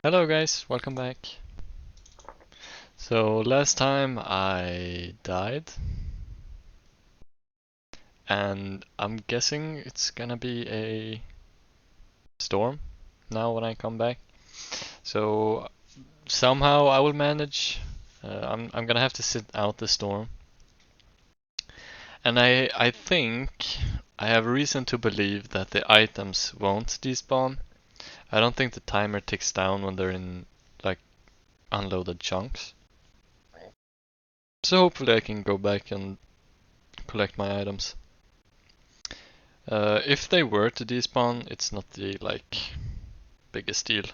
Hello guys, welcome back. So last time I died and I'm guessing it's gonna be a storm now when I come back. So somehow I will manage. I'm gonna have to sit out the storm. And I think I have reason to believe that the items won't despawn. I don't think the timer ticks down when they're in like unloaded chunks. So hopefully I can go back and collect my items. If they were to despawn, it's not the biggest deal.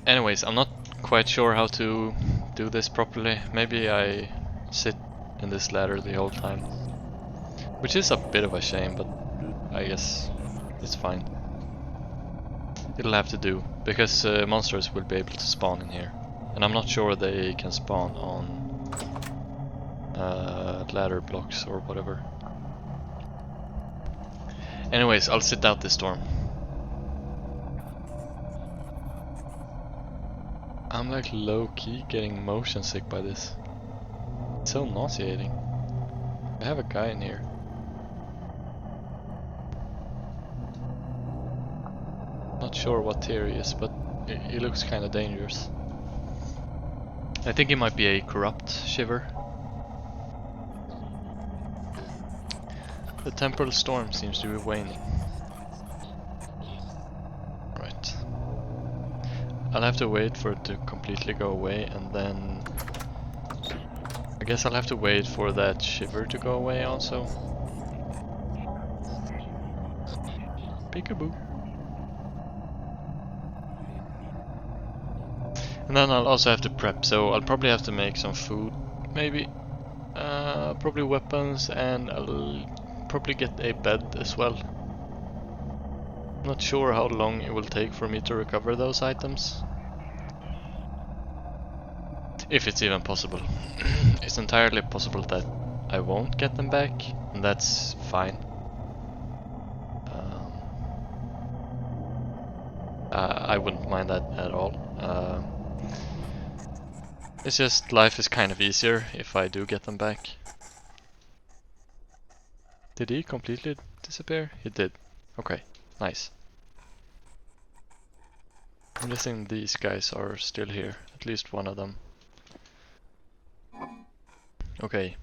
Anyways, I'm not quite sure how to do this properly. Maybe I sit in this ladder the whole time, which is a bit of a shame, but I guess it's fine. It'll have to do because monsters will be able to spawn in here, and I'm not sure they can spawn on ladder blocks or whatever. Anyways, I'll sit out this storm. I'm like low-key getting motion sick by this. It's so nauseating. I have a guy in here. Not sure what tier he is, but he looks kinda dangerous. I think he might be a corrupt shiver. The temporal storm seems to be waning. Right. I'll have to wait for it to completely go away, and then I guess I'll have to wait for that shiver to go away also. Peekaboo. And then I'll also have to prep, so I'll probably have to make some food, maybe. Probably weapons, and I'll probably get a bed as well. Not sure how long it will take for me to recover those items. If it's even possible. It's entirely possible that I won't get them back, and that's fine. I wouldn't mind that at all. It's just life is kind of easier if I do get them back. Did he completely disappear? He did. Okay, nice. I'm guessing these guys are still here, at least one of them. Okay.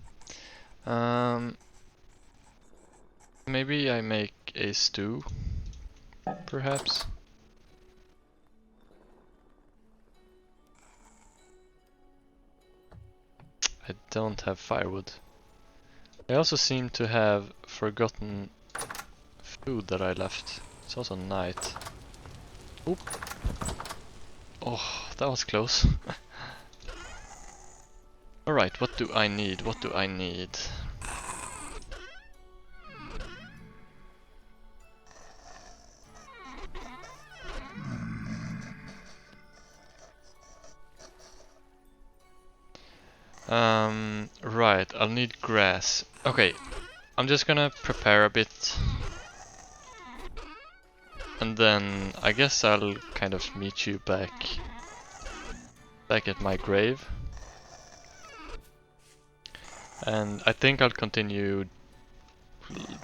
Maybe I make a stew, perhaps. I don't have firewood. I also seem to have forgotten food that I left. It's also night. Oop. Oh, that was close. Alright, what do I need? What do I need? Right, I'll need grass. Okay, I'm just gonna prepare a bit. And then I guess I'll kind of meet you back at my grave. And I think I'll continue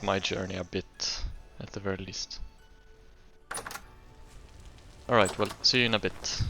my journey a bit, at the very least. Alright, well, see you in a bit.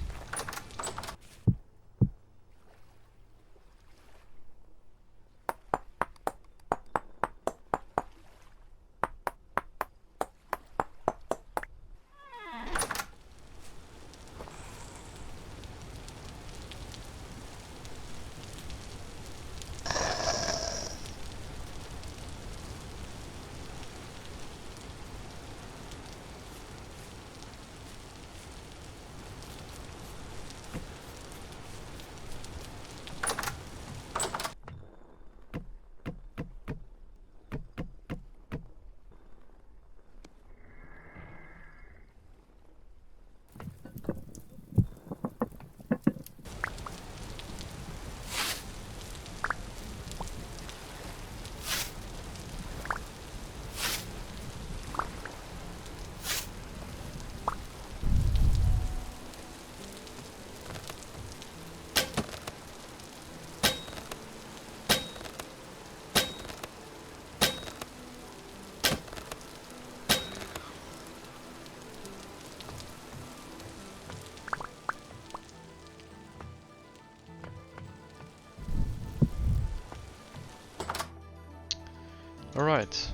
Alright,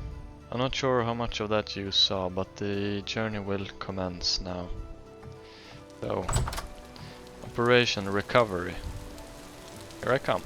I'm not sure how much of that you saw, but the journey will commence now. So, Operation Recovery. Here I come.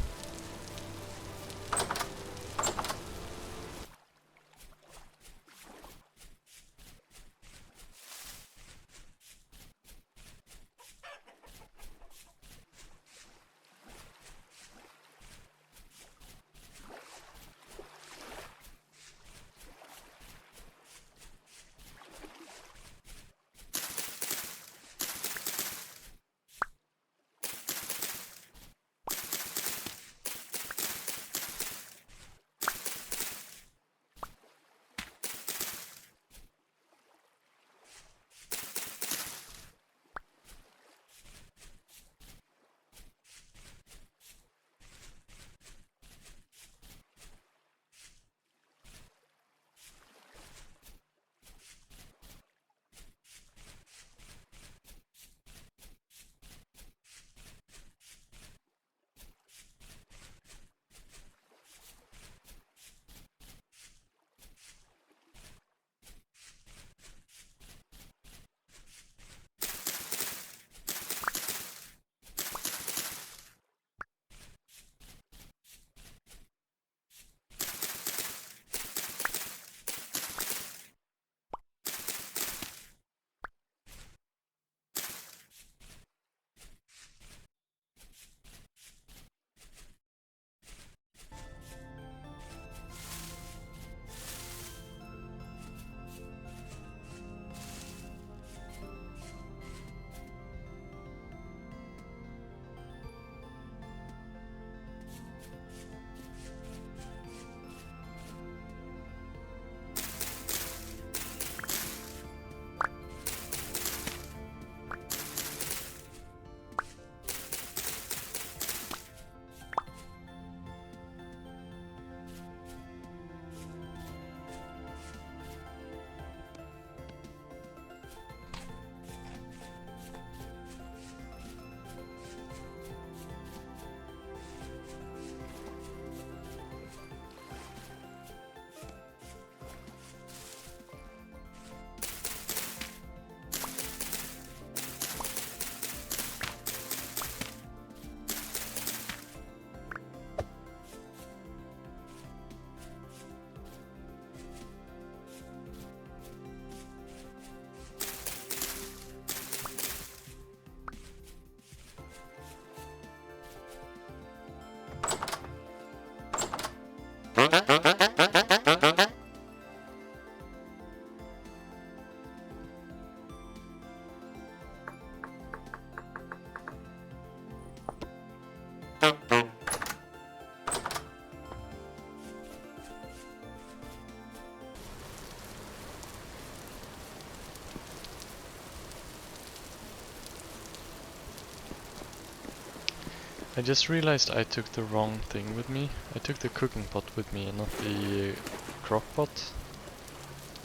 I just realized I took the wrong thing with me. I took the cooking pot with me and not the crock pot,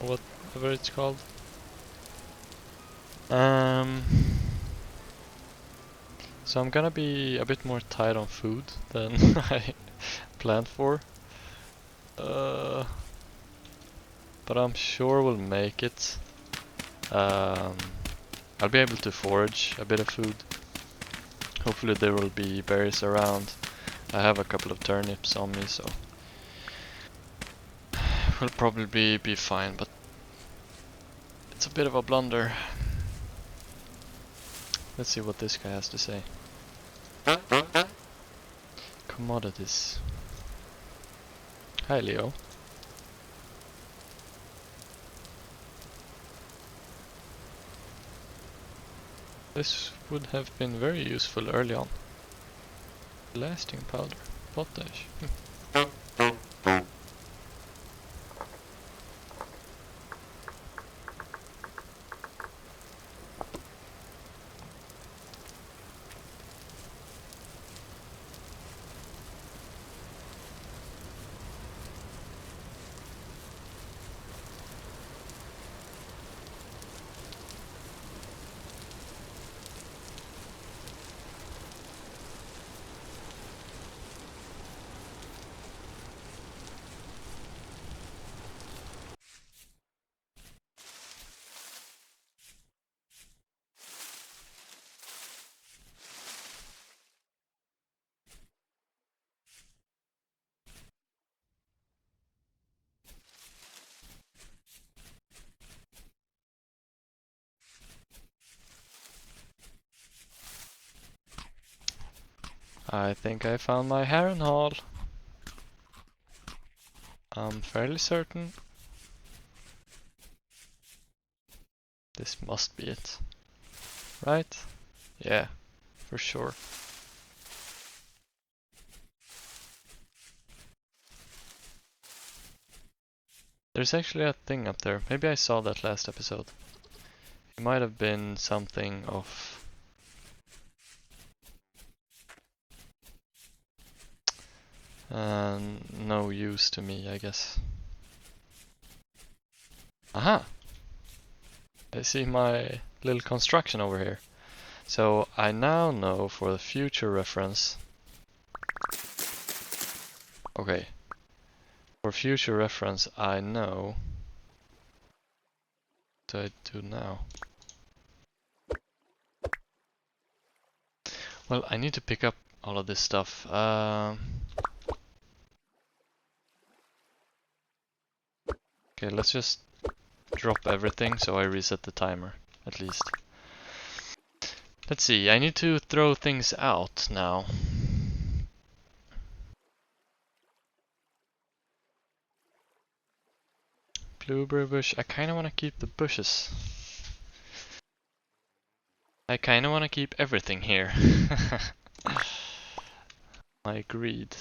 or whatever it's called. So I'm gonna be a bit more tight on food than I planned for. But I'm sure we'll make it. I'll be able to forage a bit of food. Hopefully there will be berries around. I have a couple of turnips on me, so we'll probably be fine, but it's a bit of a blunder. Let's see what this guy has to say. Commodities. Hi, Leo. This would have been very useful early on. Lasting powder. Potash. I think I found my Harrenhal. I'm fairly certain. This must be it. Right? Yeah, for sure. There's actually a thing up there. Maybe I saw that last episode. It might have been something of... no use to me, I guess. Aha! I see my little construction over here. So I now know for the future reference. Okay. For future reference, I know. What do I do now? Well, I need to pick up all of this stuff. Okay, let's just drop everything so I reset the timer, at least. Let's see, I need to throw things out now. Blueberry bush, I kinda wanna keep the bushes. I kinda wanna keep everything here. My greed.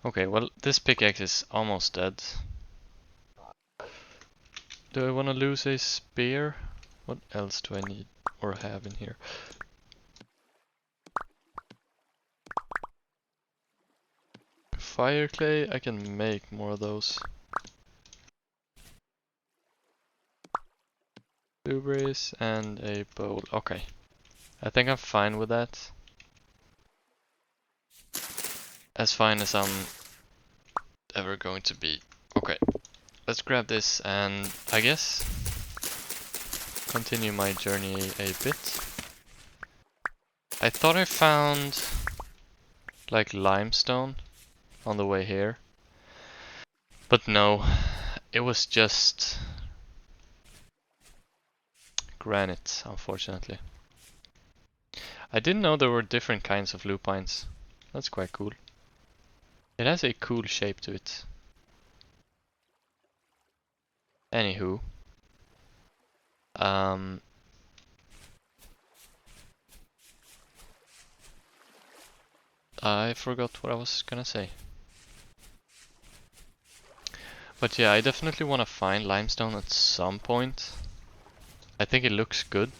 Okay, well, this pickaxe is almost dead. Do I want to lose a spear? What else do I need or have in here? Fire clay, I can make more of those. Blueberries and a bowl. Okay, I think I'm fine with that. As fine as I'm ever going to be. Okay, let's grab this and I guess continue my journey a bit. I thought I found like limestone on the way here, but no, it was just granite, unfortunately. I didn't know there were different kinds of lupines. That's quite cool. It has a cool shape to it. Anywho. I forgot what I was gonna say. But yeah, I definitely want to find limestone at some point. I think it looks good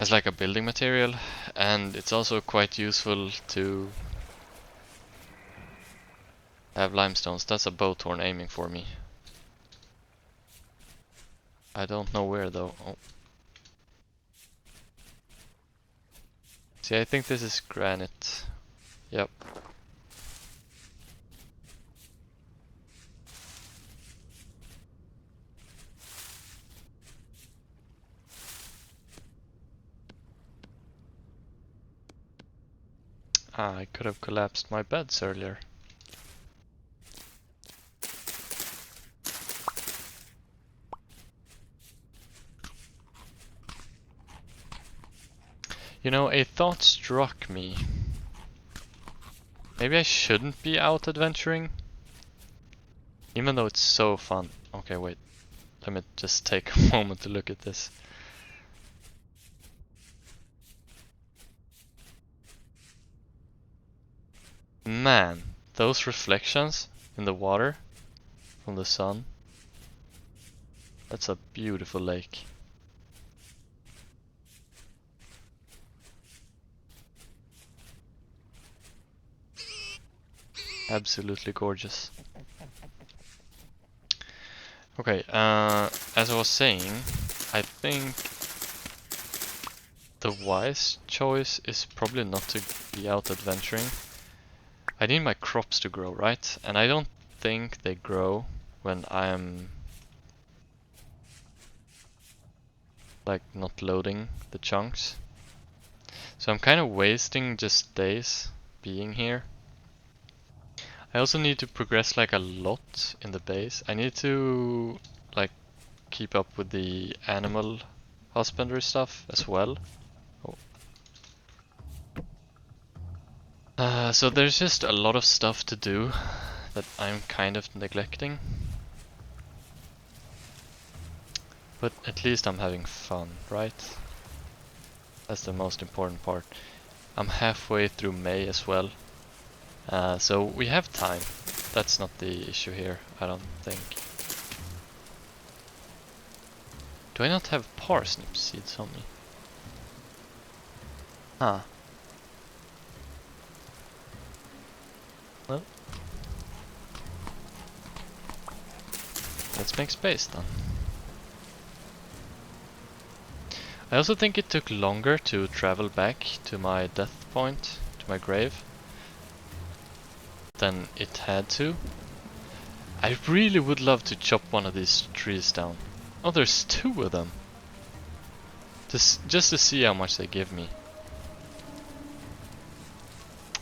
as like a building material, and it's also quite useful to have limestones. That's a bowthorn aiming for me. I don't know where though. Oh. See, I think this is granite. Yep. Ah, I could have collapsed my beds earlier. You know, a thought struck me. Maybe I shouldn't be out adventuring? Even though it's so fun. Okay, wait. Let me just take a moment to look at this. Man, those reflections in the water from the sun. That's a beautiful lake. Absolutely gorgeous. Okay, as I was saying, I think the wise choice is probably not to be out adventuring. I need my crops to grow, right? And I don't think they grow when I'm like not loading the chunks. So I'm kind of wasting just days being here. I also need to progress like a lot in the base. I need to like keep up with the animal husbandry stuff as well. So there's just a lot of stuff to do that I'm kind of neglecting. But at least I'm having fun, right? That's the most important part. I'm halfway through May as well. So we have time. That's not the issue here, I don't think. Do I not have parsnip seeds on me? Huh. Well. Let's make space then. I also think it took longer to travel back to my death point, to my grave, than it had to. I really would love to chop one of these trees down. Oh, there's 2 of them. Just to see how much they give me.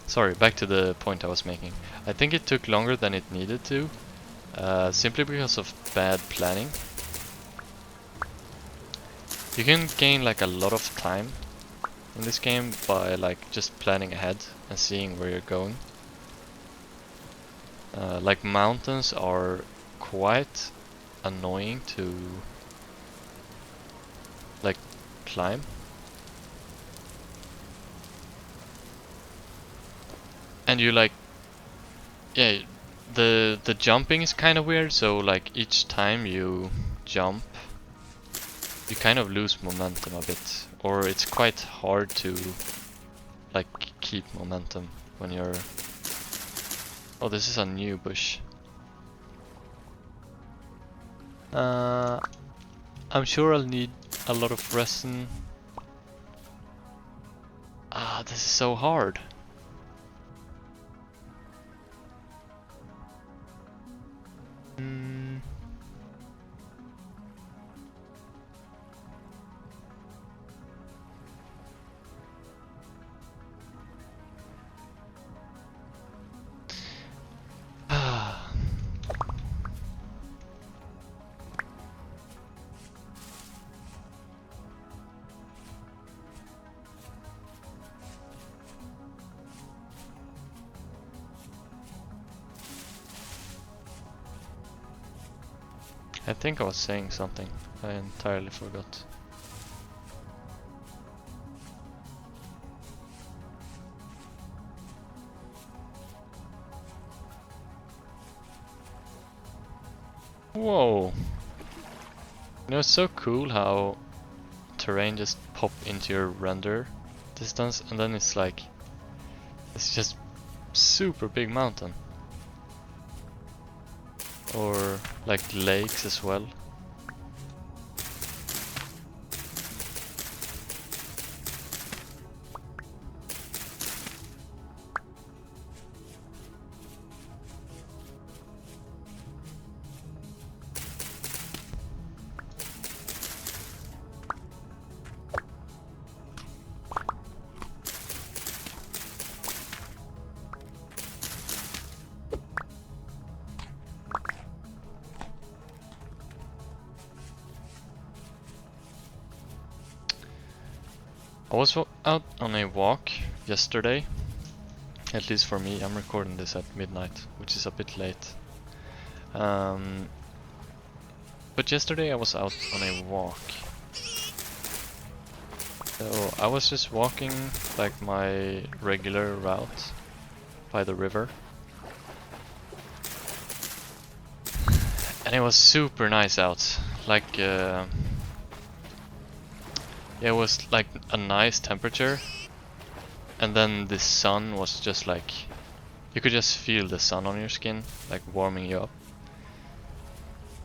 Sorry, back to the point I was making. I think it took longer than it needed to, simply because of bad planning. You can gain like a lot of time in this game by like just planning ahead and seeing where you're going. Like mountains are quite annoying to like climb. And you like, yeah, the jumping is kind of weird, so like each time you jump you kind of lose momentum a bit, or it's quite hard to like keep momentum when you're... Oh, this is a new bush. I'm sure I'll need a lot of resin. Ah, this is so hard. I think I was saying something. I entirely forgot. Whoa! You know, it's so cool how terrain just pop into your render distance, and then it's like it's just super big mountain. Or like lakes as well. I was out on a walk yesterday, at least for me. I'm recording this at midnight, which is a bit late. But yesterday I was out on a walk. So I was just walking like my regular route by the river. And it was super nice out. Like yeah, it was like a nice temperature, and then the sun was just like, you could just feel the sun on your skin, like warming you up.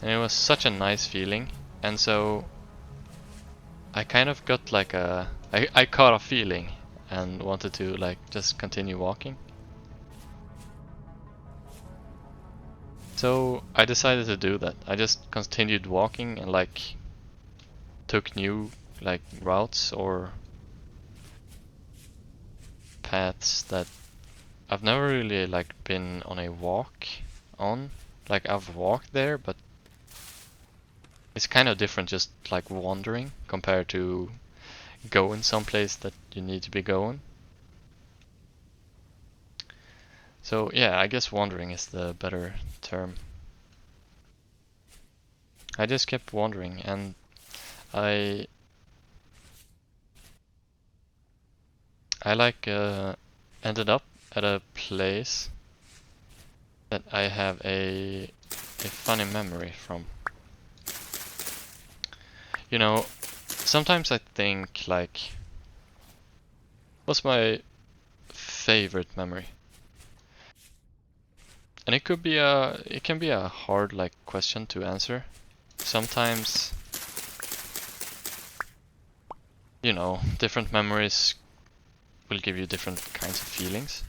And it was such a nice feeling, and so I kind of got like I caught a feeling and wanted to like just continue walking. So I decided to do that. I just continued walking and like took new like routes or paths that I've never really like been on a walk on. Like I've walked there, but It's kind of different just like wandering compared to going someplace that you need to be going. So yeah, I guess wandering is the better term. I just kept wandering, and I like ended up at a place that I have a funny memory from. You know, sometimes I think like, what's my favorite memory? And it can be a hard like question to answer. Sometimes, you know, different memories will give you different kinds of feelings.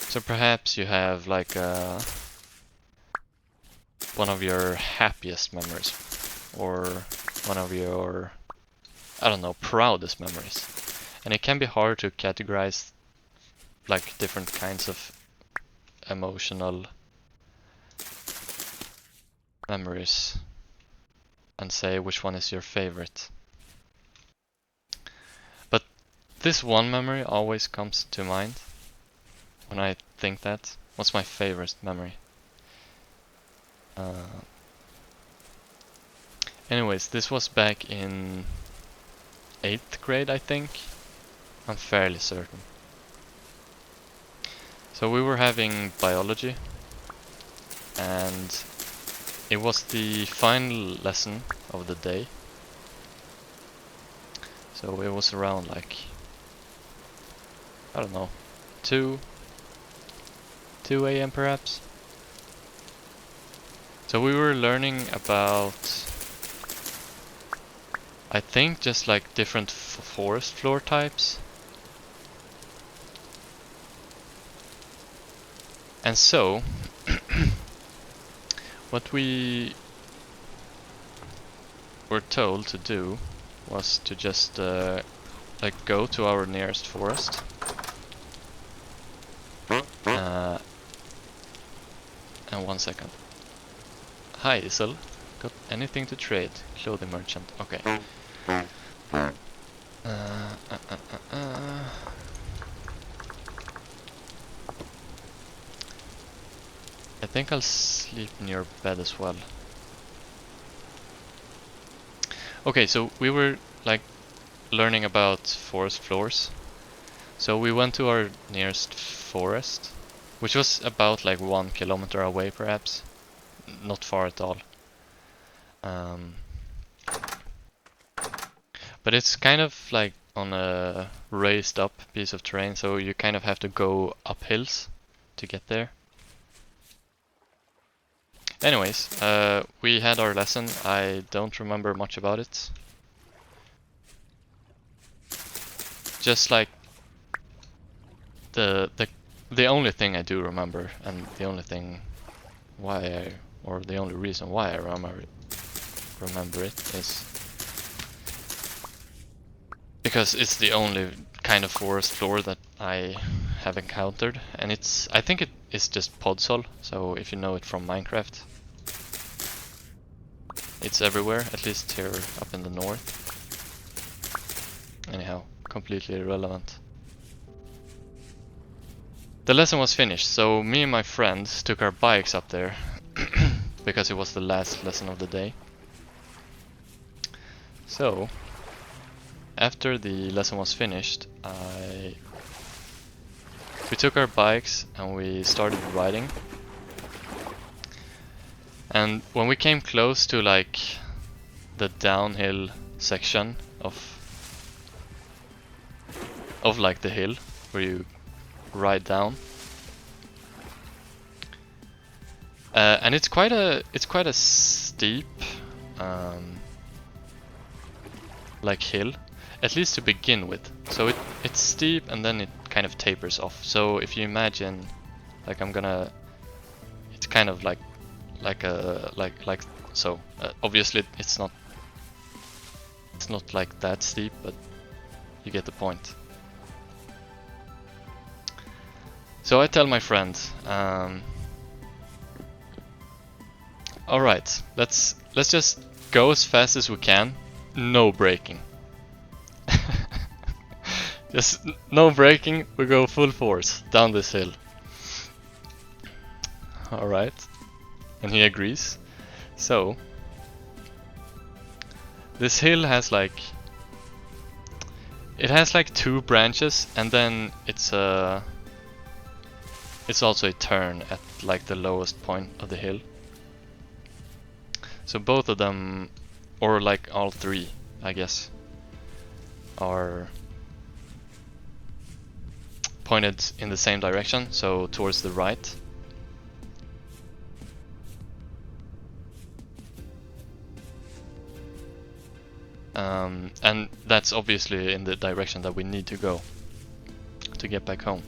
So perhaps you have like one of your happiest memories, or one of your, I don't know, proudest memories. And it can be hard to categorize like different kinds of emotional memories and say which one is your favorite. But this one memory always comes to mind when I think that. What's my favorite memory? Anyways, this was back in 8th grade, I think. I'm fairly certain. So we were having biology, and it was the final lesson of the day. So it was around like, I don't know, 2 a.m. perhaps. So we were learning about, I think, just like different forest floor types. And so, what we were told to do was to just like go to our nearest forest. And 1 second. Hi Isel, got anything to trade? Clothing merchant, okay. I think I'll sleep in your bed as well. Okay, so we were like learning about forest floors. So we went to our nearest forest, which was about like 1 kilometer away perhaps. Not far at all. But it's kind of like on a raised up piece of terrain, so you kind of have to go up hills to get there. Anyways, we had our lesson. I don't remember much about it. Just like the only thing I do remember, and the only thing the only reason why I remember it is because it's the only kind of forest floor that I have encountered, and I think it is just Podzol, so if you know it from Minecraft. It's everywhere, at least here up in the north. Anyhow, completely irrelevant. The lesson was finished, so me and my friends took our bikes up there because it was the last lesson of the day. So, after the lesson was finished, we took our bikes and we started riding. And when we came close to like the downhill section of like the hill where you ride down, and it's quite a steep like hill, at least to begin with. So it's steep and then it kind of tapers off. So if you imagine, like it's kind of like so. Obviously it's not like that steep, but you get the point. So I tell my friend, Alright, let's just go as fast as we can. No braking. Just no braking, we go full force down this hill. Alright. And he agrees. So this hill has like, it has like 2 branches, and then it's also a turn at like the lowest point of the hill. So both of them, or like all 3, I guess, are pointed in the same direction, so towards the right. And that's obviously in the direction that we need to go to get back home.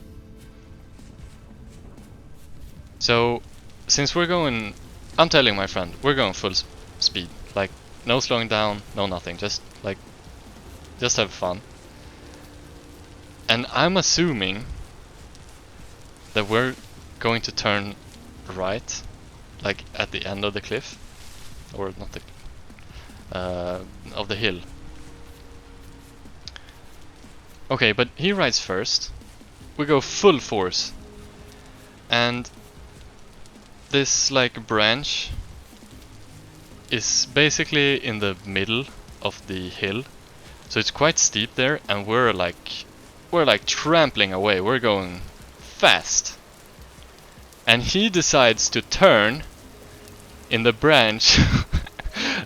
So, since we're going, I'm telling my friend, we're going full speed. Like, no slowing down, no nothing, just have fun. And I'm assuming that we're going to turn right, like at the end of the cliff, or not the of the hill. Okay, but he rides first. We go full force, and this like branch is basically in the middle of the hill, so it's quite steep there, and we're like trampling away. We're going fast, and he decides to turn in the branch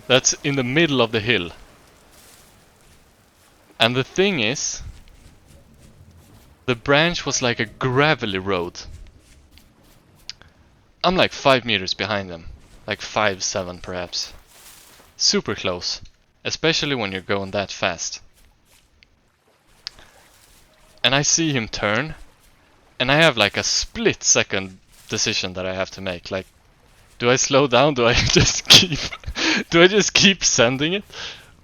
that's in the middle of the hill. And the thing is, the branch was like a gravelly road. I'm like 5 meters behind him, like 5-7 perhaps. Super close, especially when you're going that fast. And I see him turn, and I have like a split second decision that I have to make. Like, do I slow down? Do I just keep sending it?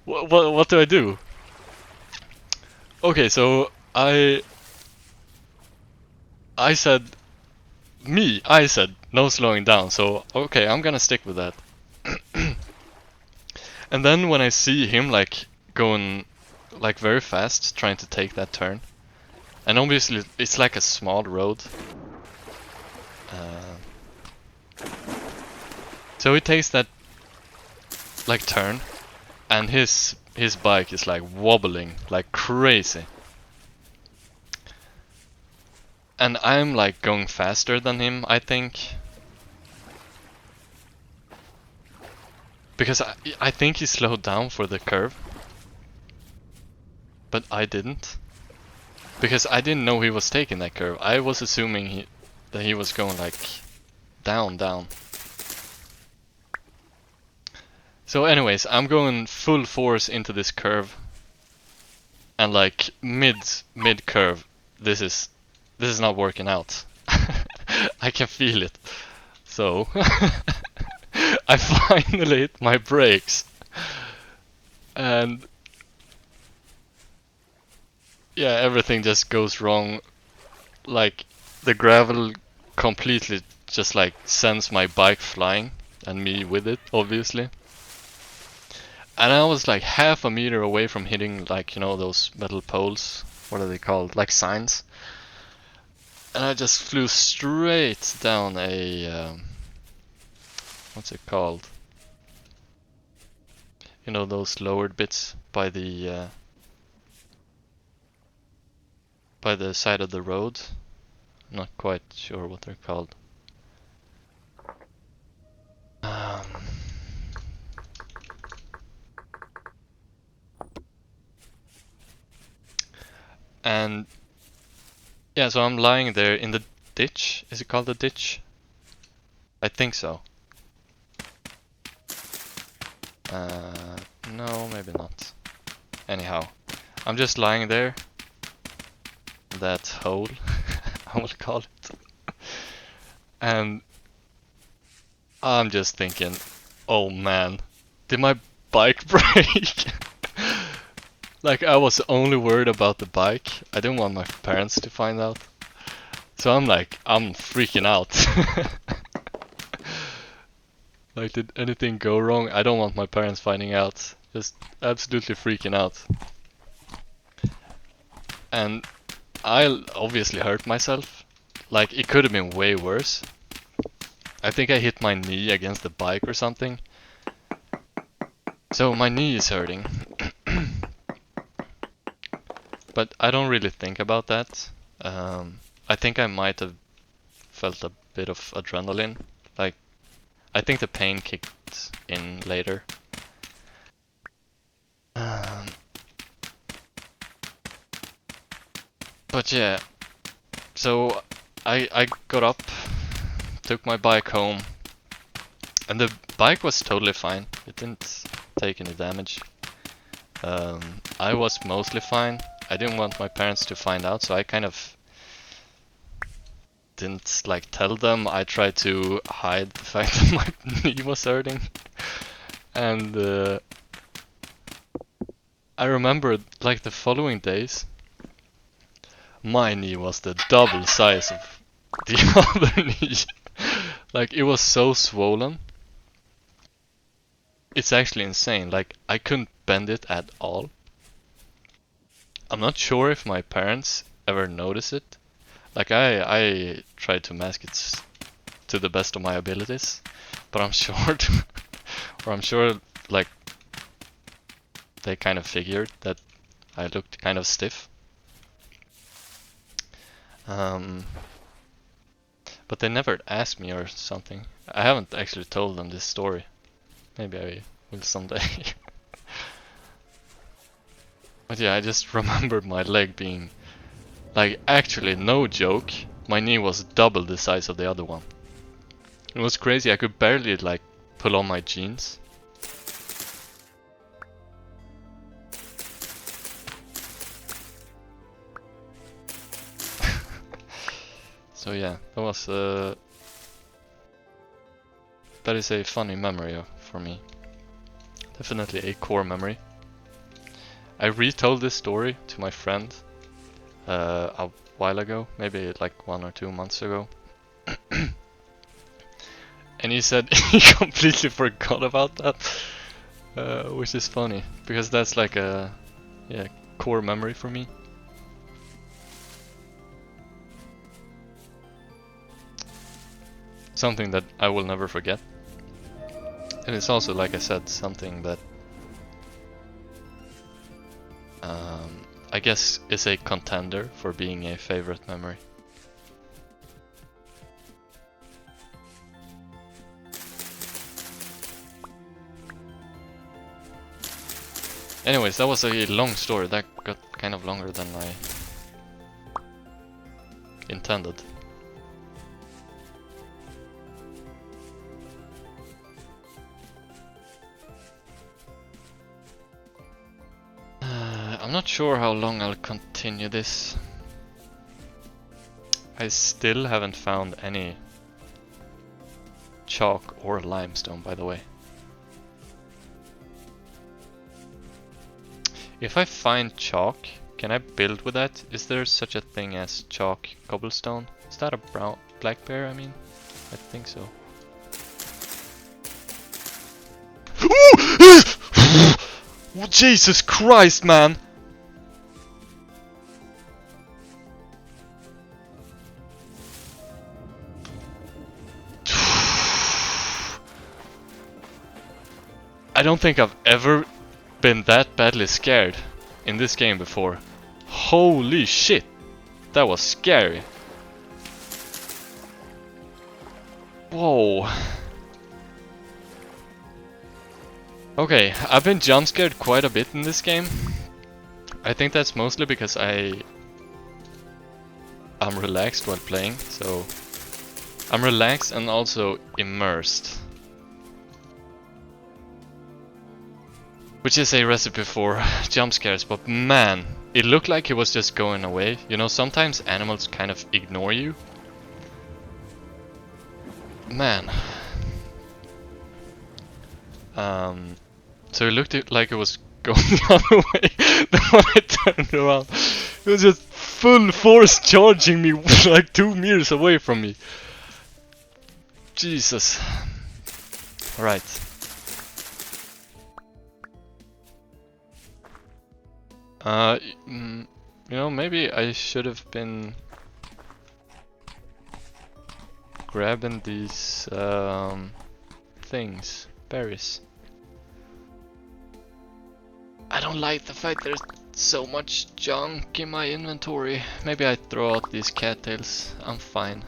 What do I do? Okay, so I said no slowing down, so okay, I'm gonna stick with that. And then when I see him like going like very fast, trying to take that turn, and obviously it's like a small road, so he takes that like turn, and his bike is like wobbling like crazy. And I'm like going faster than him, I think. Because I think he slowed down for the curve. But I didn't. Because I didn't know he was taking that curve. I was assuming that he was going like down. So anyways, I'm going full force into this curve. And like mid curve, this is not working out. I can feel it. So I finally hit my brakes, and yeah, everything just goes wrong. Like the gravel completely just like sends my bike flying, and me with it, obviously. And I was like half a meter away from hitting, like, you know, those metal poles. What are they called? Like signs. And I just flew straight down a what's it called? You know, those lowered bits by the side of the road. I'm not quite sure what they're called. And yeah, so I'm lying there in the ditch. Is it called a ditch? I think so. No, maybe not. Anyhow, I'm just lying there. That hole, I will call it. And I'm just thinking, oh man, did my bike break? Like, I was only worried about the bike. I didn't want my parents to find out. So I'm freaking out. Like, did anything go wrong? I don't want my parents finding out. Just absolutely freaking out. And I obviously hurt myself. Like, it could have been way worse. I think I hit my knee against the bike or something. So my knee is hurting. But I don't really think about that. I think I might have felt a bit of adrenaline. Like, I think the pain kicked in later. But yeah, so I got up, took my bike home, and the bike was totally fine. It didn't take any damage. I was mostly fine. I didn't want my parents to find out, so I kind of didn't like tell them. I tried to hide the fact that my knee was hurting. And I remember like the following days, my knee was the double size of the other knee. Like, it was so swollen. It's actually insane. Like, I couldn't bend it at all. I'm not sure if my parents ever noticed it. Like, I tried to mask it to the best of my abilities, but I'm sure, or I'm sure, like, they kind of figured that I looked kind of stiff. But they never asked me or something. I haven't actually told them this story. Maybe I will someday. But yeah, I just remembered my leg being, like, actually no joke, my knee was double the size of the other one. It was crazy, I could barely like pull on my jeans. So yeah, that is a funny memory for me. Definitely a core memory. I retold this story to my friend a while ago, maybe like 1 or 2 months ago. And he said he completely forgot about that, which is funny, because that's like a core memory for me. Something that I will never forget. And it's also, like I said, something that I guess is a contender for being a favorite memory. Anyways, that was a long story. That got kind of longer than I intended. I'm not sure how long I'll continue this. I still haven't found any chalk or limestone, by the way. If I find chalk, can I build with that? Is there such a thing as chalk cobblestone? Is that a black bear, I mean? I think so. Jesus Christ, man! I don't think I've ever been that badly scared in this game before. Holy shit! That was scary. Whoa. Okay, I've been jump scared quite a bit in this game. I think that's mostly because I'm relaxed while playing, so I'm relaxed and also immersed. Which is a recipe for jump scares, but man, it looked like it was just going away. You know, sometimes animals kind of ignore you. Man. So it looked like it was going the other way. Then when I turned around, it was just full force charging me like 2 meters away from me. Jesus. Right. You know, maybe I should have been grabbing these things, berries. I don't like the fact there's so much junk in my inventory. Maybe I throw out these cattails. I'm fine.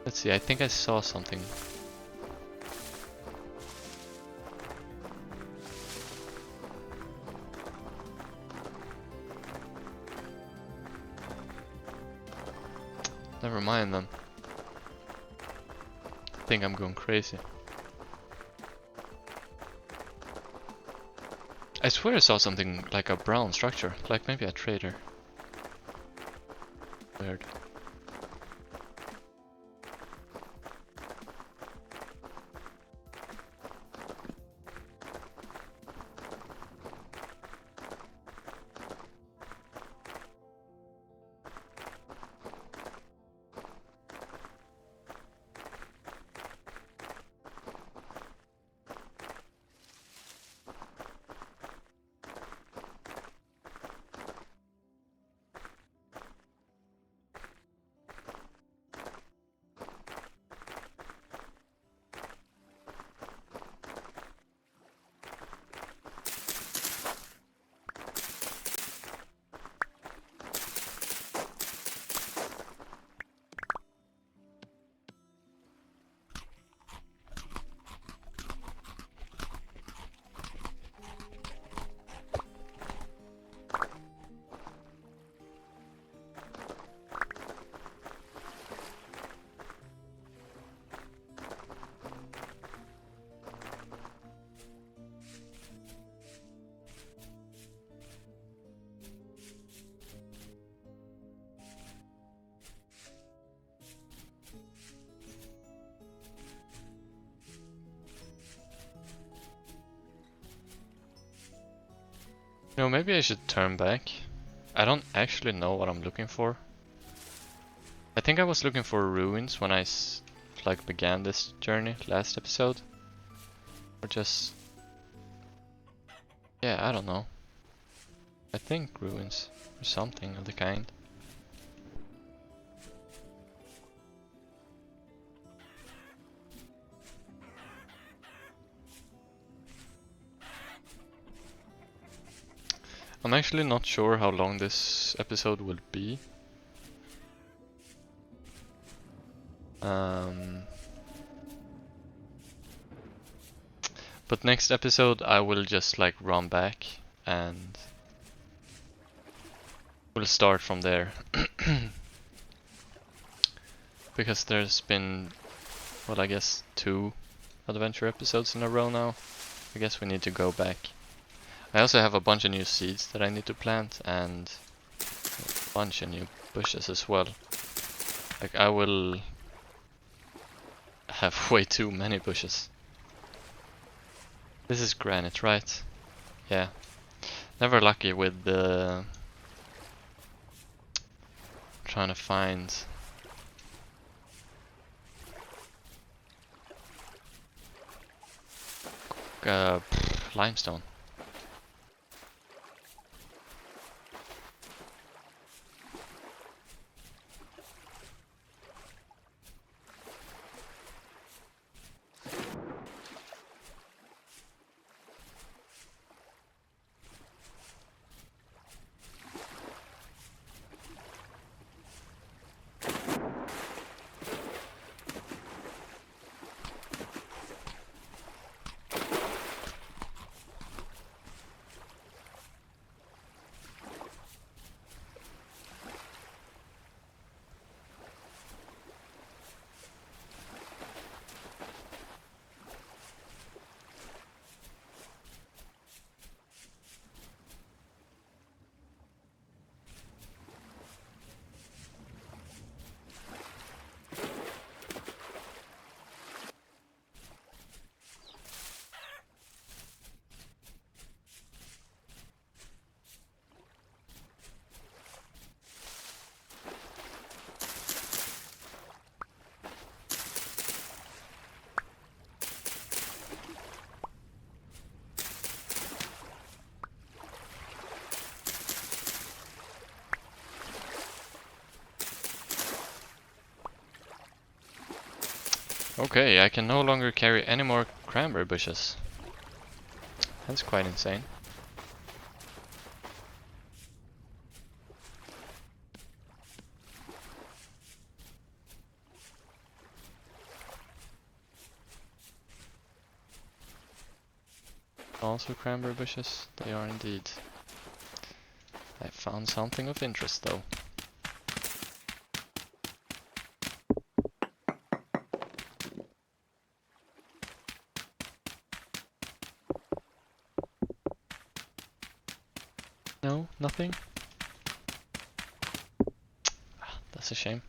Let's see, I think I saw something. Never mind then. I think I'm going crazy. I swear I saw something like a brown structure, like maybe a trader. Weird. You know, maybe I should turn back. I don't actually know what I'm looking for. I think I was looking for ruins when I like began this journey last episode. Or just... yeah, I don't know. I think ruins or something of the kind. I'm actually not sure how long this episode will be. But next episode I will just like run back and we'll start from there. Because there's been, well, I guess 2 adventure episodes in a row now. I guess we need to go back. I also have a bunch of new seeds that I need to plant and a bunch of new bushes as well. Like I will have way too many bushes. This is granite, right? Yeah. Never lucky with the trying to find limestone. Okay, I can no longer carry any more cranberry bushes. That's quite insane. Also cranberry bushes, they are indeed. I found something of interest though. No, nothing? That's a shame.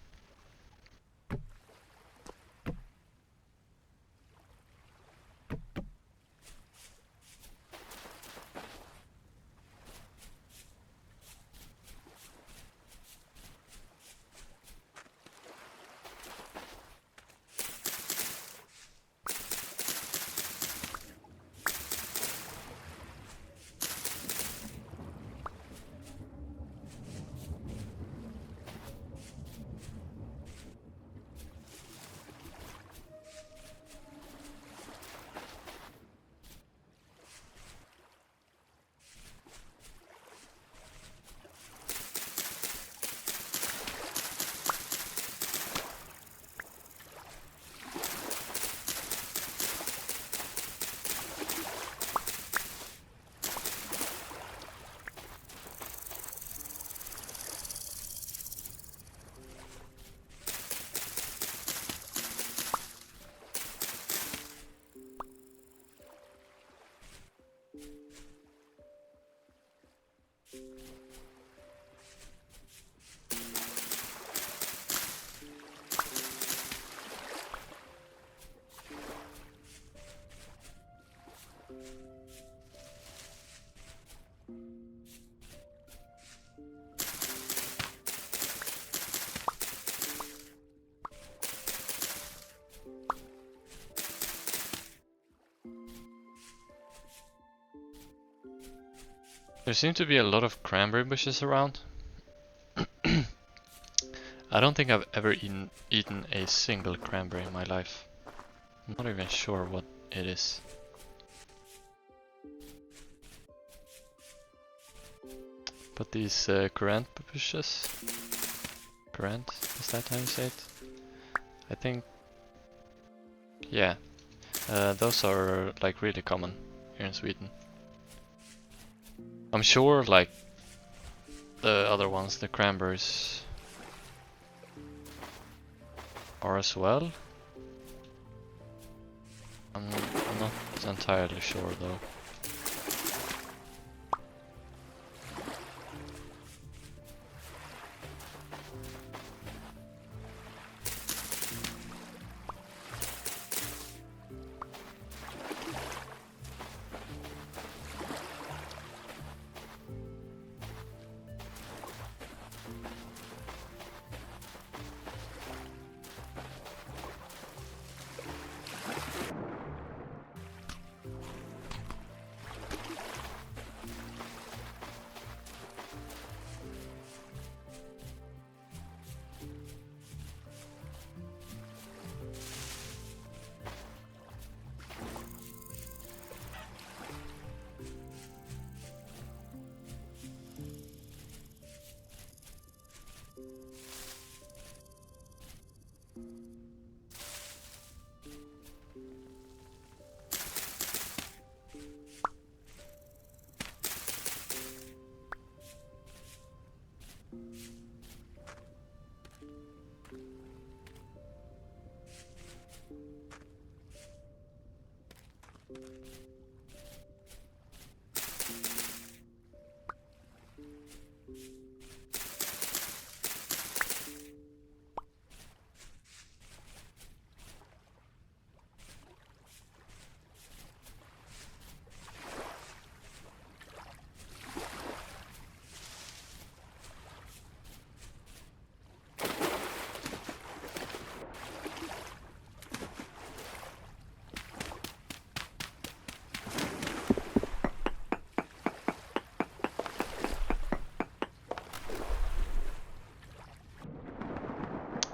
There seem to be a lot of cranberry bushes around. I don't think I've ever eaten a single cranberry in my life. I'm not even sure what it is. But these currant bushes, currant, is that how you say it? I think, yeah, those are like really common here in Sweden. I'm sure like the other ones, the cranberries, are as well. I'm not entirely sure though.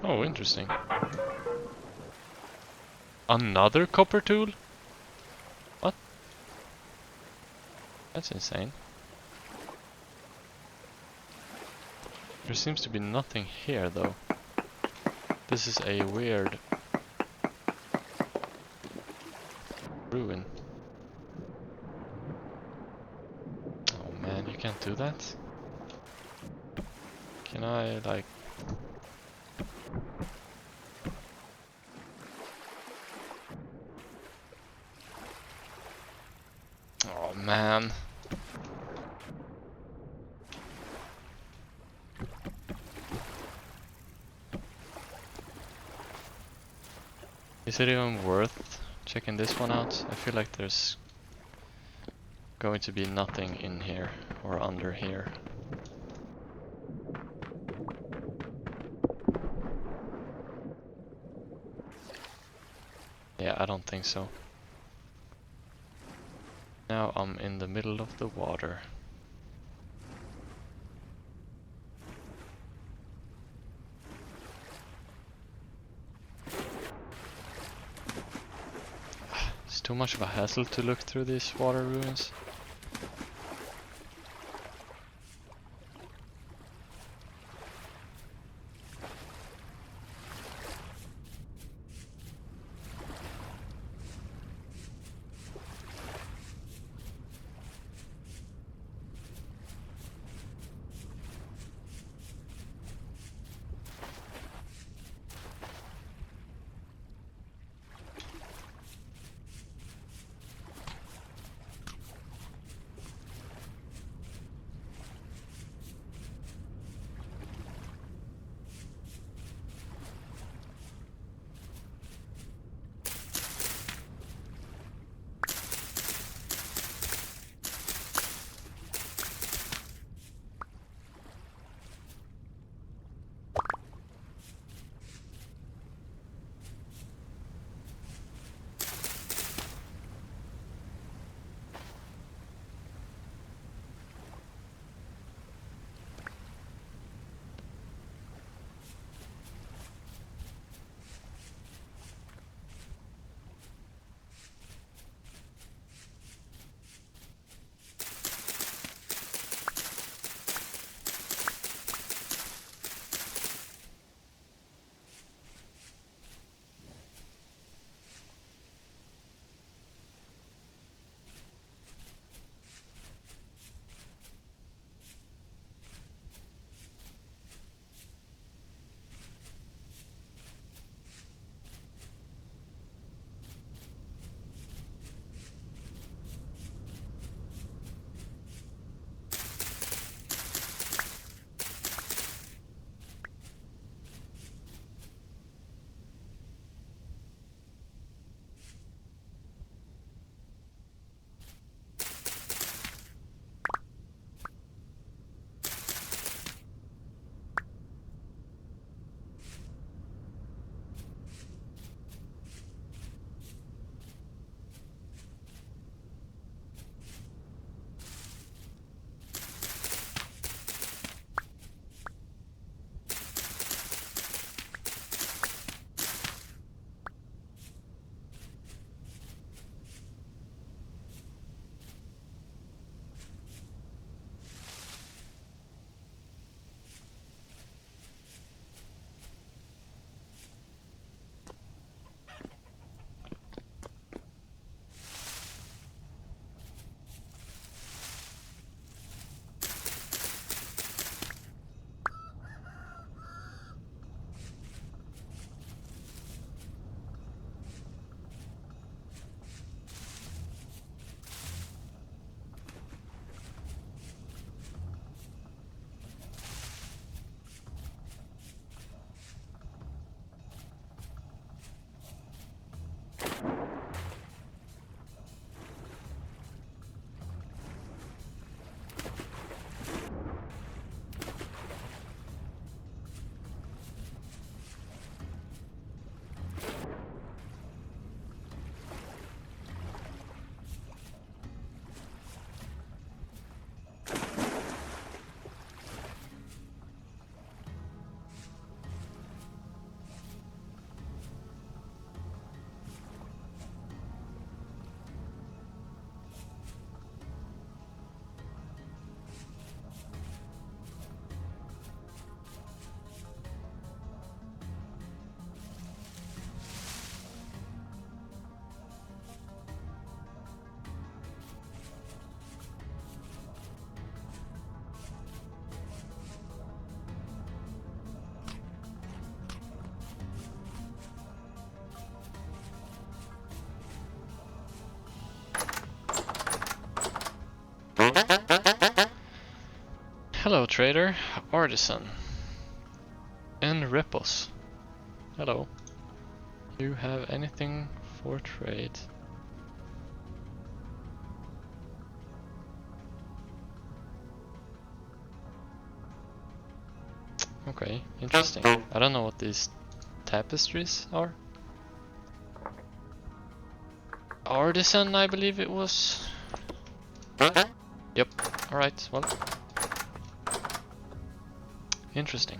Oh, interesting. Another copper tool? What? That's insane. There seems to be nothing here though. This is a weird ruin. Oh man, you can't do that? Can I like... Oh man. Is it even worth checking this one out? I feel like there's going to be nothing in here or under here. Yeah, I don't think so. Now I'm in the middle of the water. It's too much of a hassle to look through these water ruins. Hello trader, artisan, and Repos. Hello. You have anything for trade? Okay, interesting. I don't know what these tapestries are. Artisan, I believe it was. Yep, alright, well. Interesting.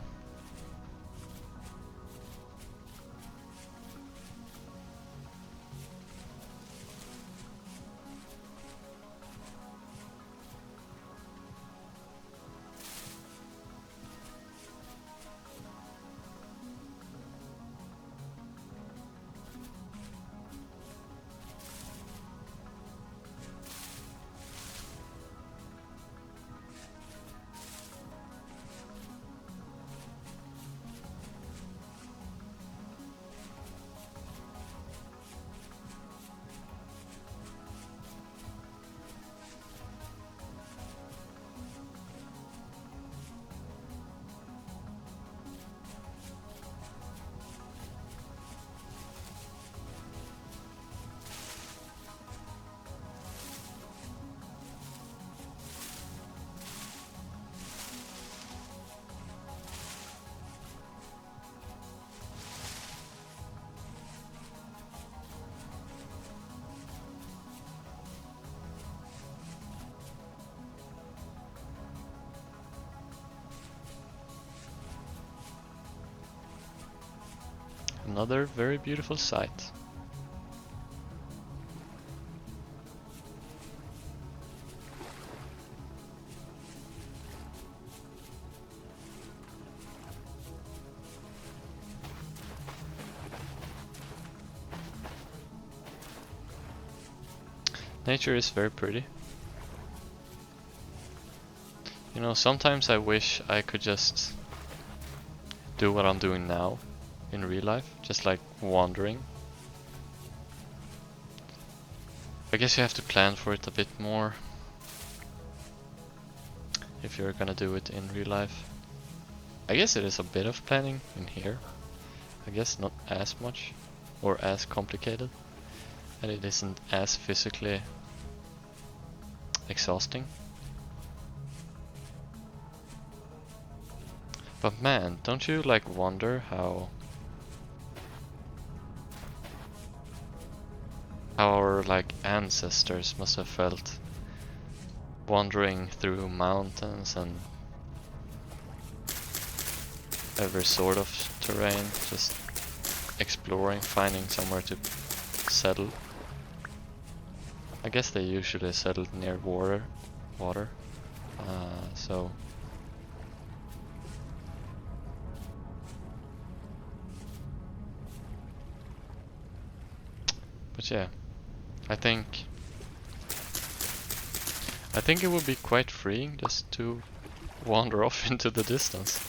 Another very beautiful sight. Nature is very pretty. You know, sometimes I wish I could just do what I'm doing now in real life, just like wandering. I guess you have to plan for it a bit more if you're gonna do it in real life. I guess it is a bit of planning in here. I guess not as much or as complicated, and it isn't as physically exhausting. But man, don't you like wonder how our like ancestors must have felt wandering through mountains and every sort of terrain, just exploring, finding somewhere to settle. I guess they usually settled near water. So but yeah, I think it would be quite freeing just to wander off into the distance.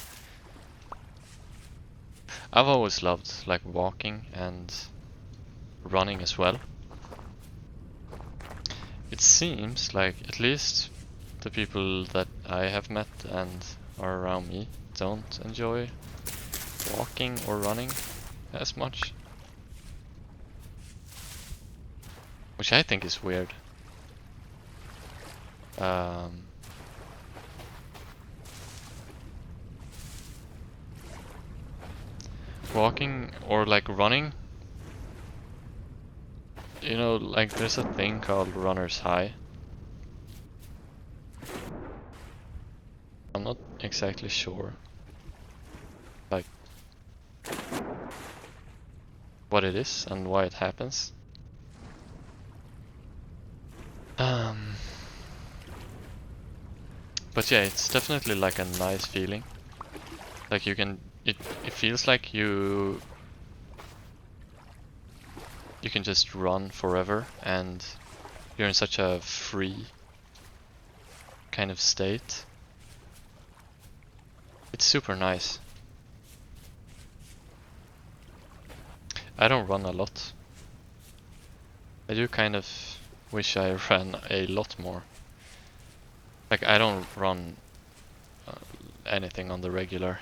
I've always loved like walking and running as well. It seems like at least the people that I have met and are around me don't enjoy walking or running as much. Which I think is weird. Walking or like running, you know, like there's a thing called runner's high. I'm not exactly sure like what it is and why it happens. But yeah, it's definitely like a nice feeling. Like you can, it feels like you can just run forever and you're in such a free kind of state. It's super nice. I don't run a lot. I do kind of wish I ran a lot more. Like I don't run anything on the regular.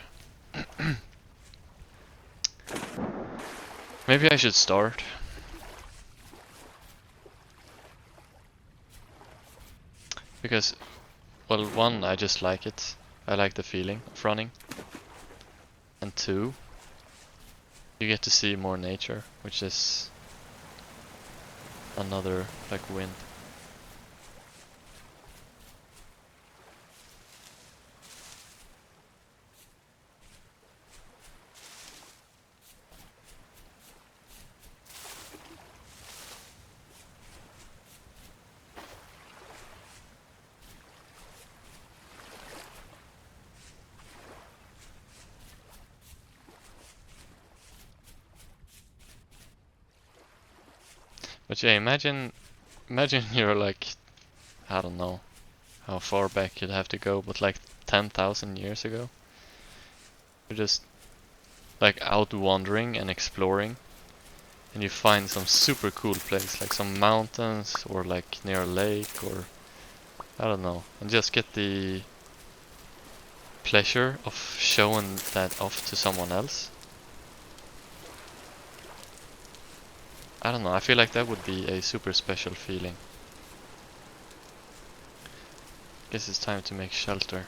Maybe I should start. Because, well, one, I just like it. I like the feeling of running. And two, you get to see more nature, which is another, like, win. But yeah, imagine you're like, I don't know how far back you'd have to go, but like 10,000 years ago. You're just like out wandering and exploring, and you find some super cool place, like some mountains or like near a lake or I don't know, and just get the pleasure of showing that off to someone else. I don't know, I feel like that would be a super special feeling. Guess it's time to make shelter.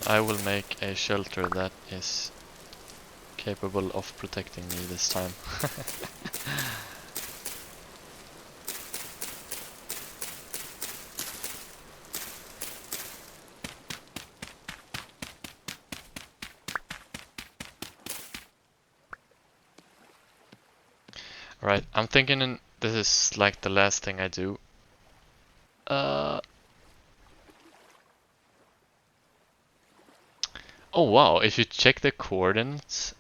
I will make a shelter that is capable of protecting me this time. Alright, I'm thinking this is like the last thing I do. Oh wow, if you check the coordinates,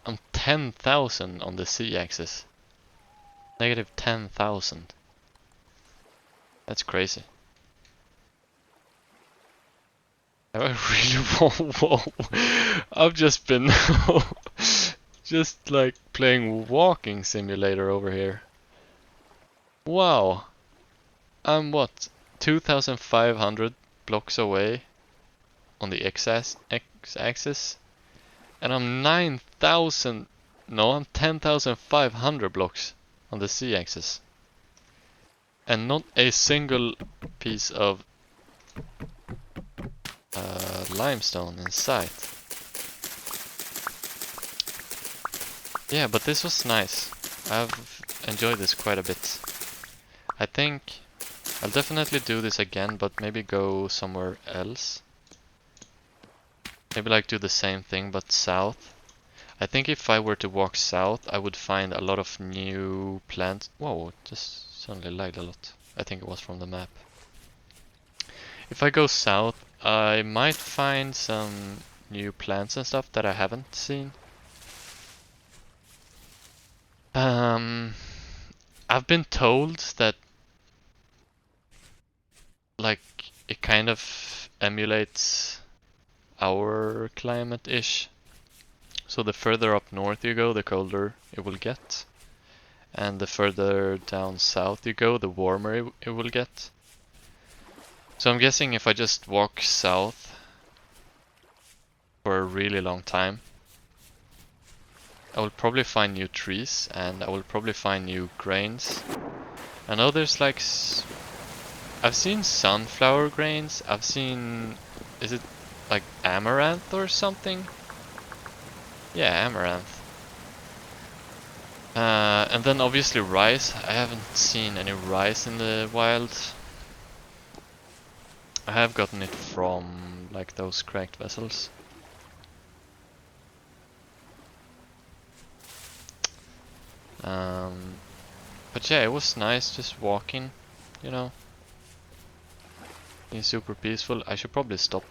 I'm 10,000 on the z-axis. Negative 10,000. That's crazy. I really whoa. I've just been just like playing walking simulator over here. Wow. I'm what? 2,500 blocks away on the x-axis. And I'm 9,000. No, I'm 10,500 blocks on the z-axis. And not a single piece of limestone in sight. Yeah, but this was nice. I've enjoyed this quite a bit. I think I'll definitely do this again, but maybe go somewhere else. Maybe like do the same thing but south. I think if I were to walk south, I would find a lot of new plants. Whoa, it just suddenly lagged a lot. I think it was from the map. If I go south, I might find some new plants and stuff that I haven't seen. I've been told that like it kind of emulates our climate-ish. So the further up north you go, the colder it will get. And the further down south you go, the warmer it will get. So I'm guessing if I just walk south for a really long time, I will probably find new trees and I will probably find new grains. I know there's like... I've seen sunflower grains, I've seen... Is it like amaranth or something? Yeah, amaranth. And then obviously rice. I haven't seen any rice in the wild. I have gotten it from like those cracked vessels. But yeah, it was nice just walking, you know. Being super peaceful. I should probably stop.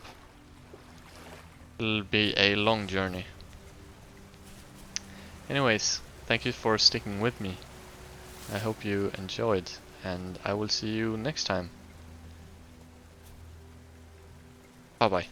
It'll be a long journey. Anyways, thank you for sticking with me. I hope you enjoyed, and I will see you next time. Bye bye.